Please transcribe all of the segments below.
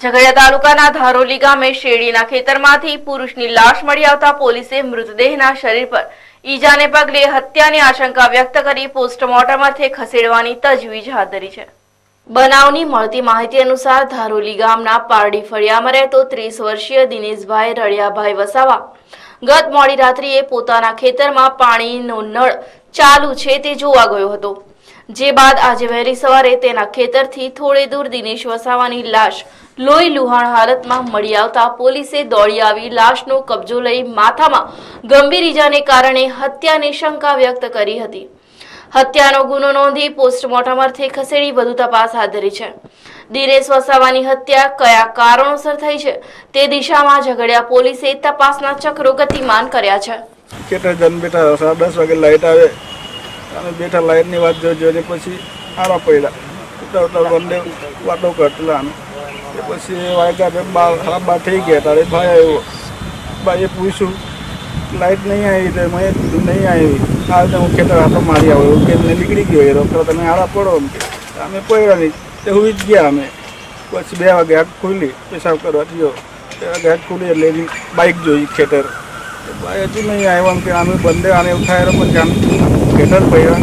ઝઘડિયા તાલુકાના ધારોલી ગામે શેરડીના ખેતરમાંથી પુરુષની લાશ મળી આવતા પોલીસે મૃતદેહના શરીર પર ઈજાને પગલે હત્યાની આશંકા વ્યક્ત કરી પોસ્ટમોર્ટમ અર્થે ખસેડવાની તજવીજ હાથ ધરી છે। બનાવની મળતી માહિતી અનુસાર ધારોલી ગામના પારડી ફળિયામાં રહેતો 30 વર્ષીય દિનેશભાઈ રળિયાભાઈ વસાવા ગત મોડી રાત્રિએ પોતાના ખેતરમાં પાણીનો નળ ચાલુ છે તે જોવા ગયો હતો, જે બાદ આજે વહેલી સવારે તેના ખેતરથી થોડે દૂર દિનેશ વસાવાની લાશ લોહી લુહાણ હાલતમાં મળી આવતા પોલીસે દોડી આવી લાશનો કબજો લઈ માથામાં ગંભીર ઈજાને કારણે હત્યાની શંકા વ્યક્ત કરી હતી। હત્યાનો ગુનો નોંધી પોસ્ટમોર્ટમ અર્થે ખસેડી વધુ તપાસ હાથ ધરી છે। દિનેશ વસાવાની હત્યા કયા કારણોસર થઈ છે તે દિશામાં ઝઘડિયા પોલીસે તપાસના ચક્રો ગતિમાન કર્યા છે। ખેતર જન બેઠા 10:30 વાગે લાઈટ આવે અને બેઠા લાઈટની વાત જોઈને પછી આરા પડ્યા ઉતાર બંને વાતો કરતા અમે પછી વાગ્યા 12 થઈ ગયા ત્યારે ભાઈ આવ્યો। ભાઈએ પૂછ્યું લાઈટ નહીં આવી તો મેં કીધું નહીં આવી, આ હું ખેતર હાથો મારી આવ્યો કે નીકળી ગયો એ તમે આરા પડો એમ કે અમે પડ્યા નહીં તે હુઈ જ ગયા અમે। પછી 2 વાગે આગ ખુલી, પેશાબ કરવા ગયો 2 વાગે આગ ખુલી એટલે એની બાઇક જોઈ ખેતર, ભાઈ હજુ નહીં આવ્યો એમ કે અમે બંને આને ઉઠાવ્યો પછી આમ ખેતર પડ્યા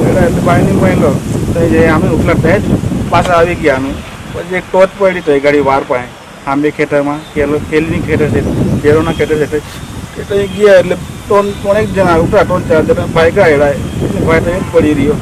એટલે ભાઈની મહિલો તો જે અમે ઉપલા પહેજ પાછા આવી ગયા અમે। પછી એક ટોચ પડી તો એ ગાડી વાર પાસે આંબે ખેતરમાં કેલની ખેતર છે, કેરોના ખેતર છે એટલે ગયા એટલે 3 જણા ઉઠા 3-4 જણા ભાઈ ગયા એટલે ભાઈ તો એ જ પડી રહ્યો।